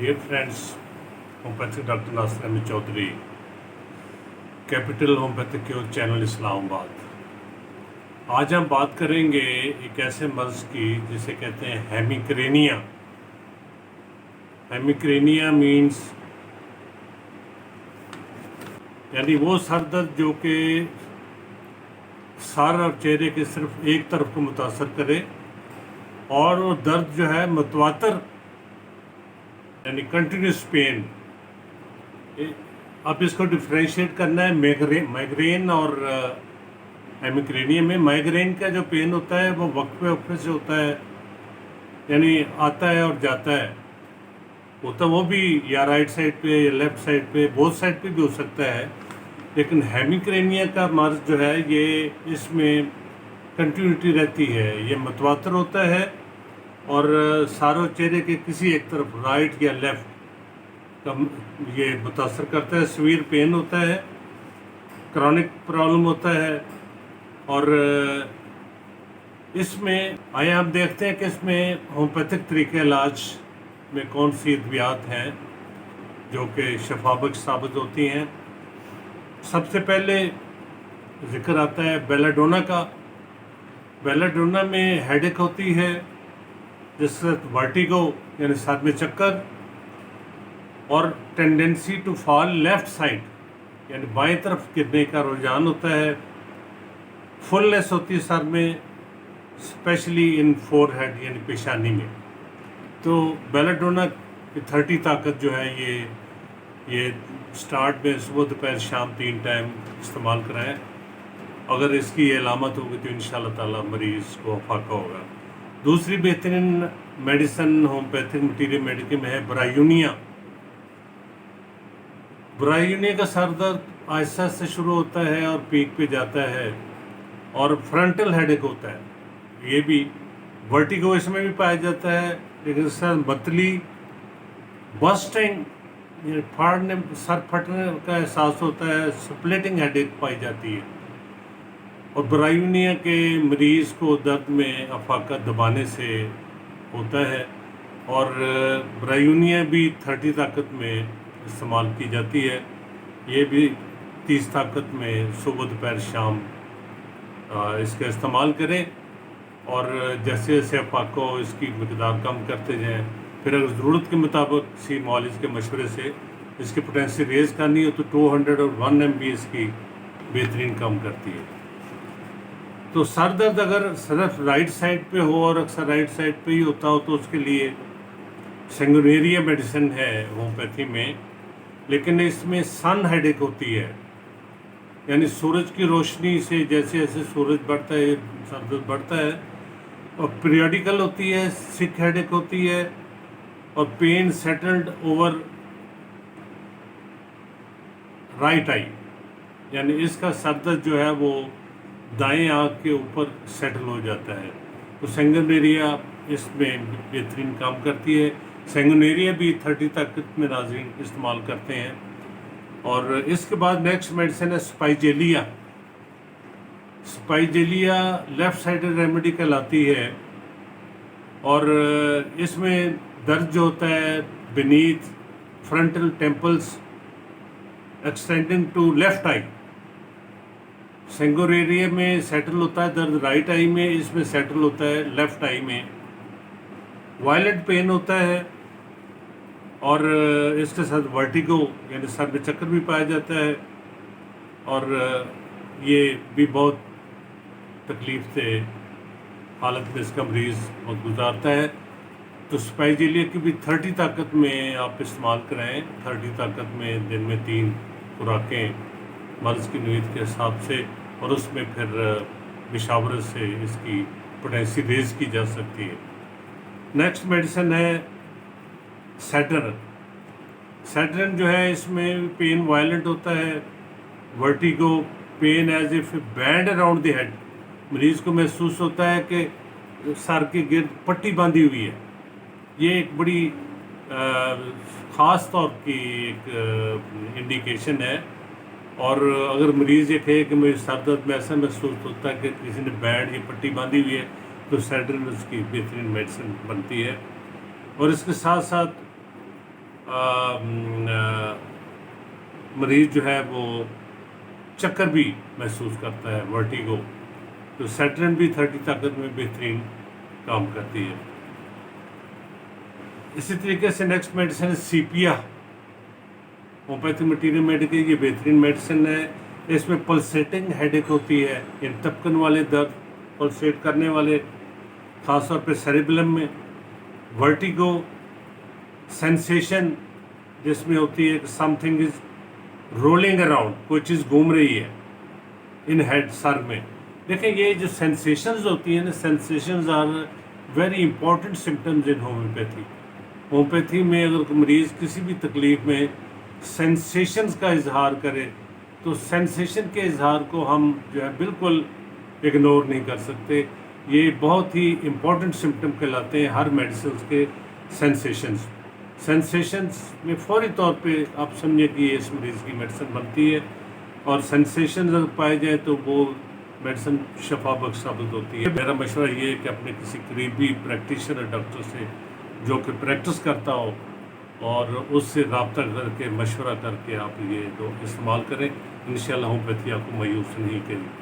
Dear friends, homeopathic doctor Nasir Ahmed Chaudhry, capital homeopathic cure channel Islamabad. आज हम बात करेंगे एक ऐसे मर्ज़ की जिसे कहते हैं हेमिक्रेनिया। हेमिक्रेनिया मीन्स यानी वो सर दर्द जो कि सर और चेहरे के सिर्फ एक तरफ को मुतासर करे और वो दर्द जो है मुतवातर यानी कंटिन्यूस पेन। अब इसको डिफ्रेंशिएट करना है माइग्रेन और हेमिक्रेनिया में। माइग्रेन का जो पेन होता है वो वक्फे से होता है, यानी आता है और जाता है। होता वो भी या राइट साइड पे या लेफ्ट साइड पे, बोथ साइड पे भी हो सकता है। लेकिन हेमिक्रेनिया का मर्ज जो है ये इसमें कंटिन्यूटी रहती है, ये मुतवातर होता है और सारों चेहरे के किसी एक तरफ राइट या लेफ्ट का ये मुतासर करता है। सीवियर पेन होता है, क्रॉनिक प्रॉब्लम होता है। और इसमें आइए हम देखते हैं कि इसमें होम्योपैथिक तरीके इलाज में कौन सी अद्वियात हैं जो कि शफाबख्श साबित होती हैं। सबसे पहले जिक्र आता है बेलाडोना का। बेलाडोना में हेडेक होती है जिससे वर्टिगो यानी सर में चक्कर और tendency to fall left side यानी बाएं तरफ गिरने का रुझान होता है। फुलनेस होती है सर में, स्पेशली इन फोरहेड यानी पेशानी में। तो बेलाडोना की 30 ताकत जो है ये स्टार्ट में सुबह दोपहर शाम 3 टाइम इस्तेमाल कराएं। अगर इसकी ये अलामत होगी तो इंशाल्लाह ताला मरीज़ को फाका होगा। दूसरी बेहतरीन मेडिसन होम्योपैथिक मटीरियल मेडिकल में है ब्रायूनिया। ब्रायूनिया का सर दर्द आहिस्ता से शुरू होता है और पीक पे जाता है और फ्रंटल हेडेक होता है। ये भी वर्टिगो इसमें भी पाया जाता है, लेकिन सर मतली बस्टिंग फाड़ने सर फटने का एहसास होता है, स्प्लिटिंग हेडेक पाई जाती है। और ब्रायूनिया के मरीज़ को दर्द में अफाका दबाने से होता है। और ब्रायूनिया भी 30 ताकत में इस्तेमाल की जाती है। ये भी 30 ताकत में सुबह दोपहर शाम इसका इस्तेमाल करें। और जैसे जैसे अफाका हो इसकी मकदार कम करते जाएं। फिर अगर ज़रूरत के मुताबिक किसी मौलिज के मशवरे से इसकी पोटेंसी रेज़ करनी हो तो 200 और 1 MB इसकी बेहतरीन कम करती है। तो सर दर्द अगर सिर्फ राइट साइड पे हो और अक्सर राइट साइड पे ही होता हो तो उसके लिए सेंगुनेरिया मेडिसिन है होम्योपैथी में। लेकिन इसमें सन हेडेक होती है, यानी सूरज की रोशनी से जैसे जैसे सूरज बढ़ता है सर दर्द बढ़ता है। और पीरियडिकल होती है, सिक हेडेक होती है और pain settled over right eye, यानी इसका सर दर्द जो है वो दाएं आँख के ऊपर सेटल हो जाता है। तो सेंगुनेरिया इसमें बेहतरीन काम करती है। सेंगुनेरिया भी 30 ताकत में नाज़रीन इस्तेमाल करते हैं। और इसके बाद नेक्स्ट मेडिसिन है spigelia. Spigelia left sided remedy कहलाती है और इसमें दर्द जो होता है beneath frontal temples extending to left eye. Sanguinaria में सेटल होता है दर्द राइट आई में, इसमें सेटल होता है लेफ़्ट आई में। वायलेंट पेन होता है और इसके साथ वर्टिगो यानी सर में चक्कर भी पाया जाता है। और ये भी बहुत तकलीफ से हालत में इसका मरीज़ वक्त गुजारता है। तो स्पाइजेलिया की भी 30 ताकत में आप इस्तेमाल कराएँ। 30 ताकत में दिन में 3 खुराकें मर्ज़ की नोयत के हिसाब से, और उसमें फिर मिशावरत से इसकी पोटेंसी रेज़ की जा सकती है। नेक्स्ट मेडिसिन है सैटर्न। सैटर्न जो है इसमें पेन वायलेंट होता है, vertigo, pain as if band around the head. मरीज़ को महसूस होता है कि सर के गिर्द पट्टी बांधी हुई है। ये एक बड़ी ख़ास तौर की एक इंडिकेशन है। और अगर मरीज़ ये कहे कि मुझे सर दर्द में ऐसा महसूस होता है कि किसी ने बैंड या पट्टी बांधी हुई है तो सैटर्न उसकी बेहतरीन मेडिसिन बनती है। और इसके साथ साथ مریض جو ہے وہ چکر بھی محسوس کرتا ہے، ورٹیگو، تو سیٹرن بھی 30 طاقت میں بہترین کام کرتی ہے۔ اسی طریقے سے نیکسٹ میڈیسن ہے سیپیا، ہومیوپیتھی مٹیریل میڈیکل، یہ بہترین میڈیسن ہے۔ اس میں پلسیٹنگ ہیڈ ایک ہوتی ہے، ان ٹپکن والے درد، پلسیٹ کرنے والے، خاص طور پہ سیریبلم میں، ورٹیگو، سینسیشن جس میں ہوتی ہے کہ something is rolling around, کوئی چیز گھوم رہی ہے ان ہیڈ، سر میں۔ دیکھیں یہ جو سینسیشنز ہوتی ہیں نا، sensations are very important symptoms in homeopathy. Homeopathy میں اگر کوئی مریض کسی بھی تکلیف میں سینسیشنز کا اظہار کرے تو سینسیشن کے اظہار کو ہم جو ہے بالکل اگنور نہیں کر سکتے، یہ بہت ہی امپورٹنٹ سمٹم کہلاتے ہیں ہر میڈیسنز کے سینسیشنز۔ سینسیشنز میں فوری طور پہ آپ سمجھیں کہ یہ اس مریض کی میڈیسن بنتی ہے، اور سینسیشنز اگر پائے جائیں تو وہ میڈیسن شفا بخش ثابت ہوتی ہے۔ میرا مشورہ یہ ہے کہ اپنے کسی قریبی پریکٹیشنر ڈاکٹر سے جو کہ پریکٹس کرتا ہو، اور اس سے رابطہ کر کے مشورہ کر کے آپ یہ تو استعمال کریں، انشاءاللہ ہومیوپیتھی آپ کو مایوس نہیں کرے گی۔